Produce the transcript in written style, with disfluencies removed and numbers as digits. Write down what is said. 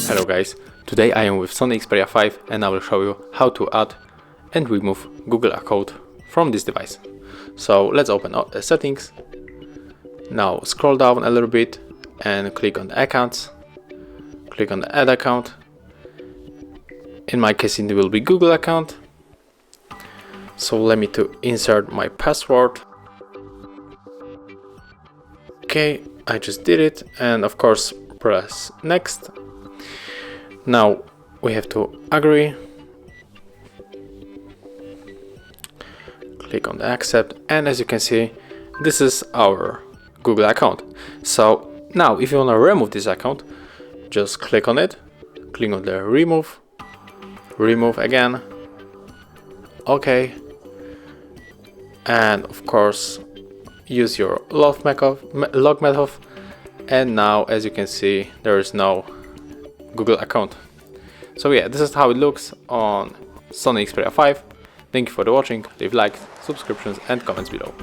Hello guys, today I am with Sony Xperia 5 and I will show you how to add and remove Google account from this device. So let's open settings. Now scroll down a little bit and click on the accounts. Click on the add account. In my case it will be Google account. So let me to insert my password. Okay, I just did it, and of course press next. Now we have to agree. Click on the accept, and as you can see, this is our Google account. So now if you want to remove this account, just click on it, click on the remove again, okay, and of course use your log method, and now as you can see there is no Google account. So yeah, this is how it looks on Sony Xperia 5. Thank you for watching. Leave likes, subscriptions and comments below.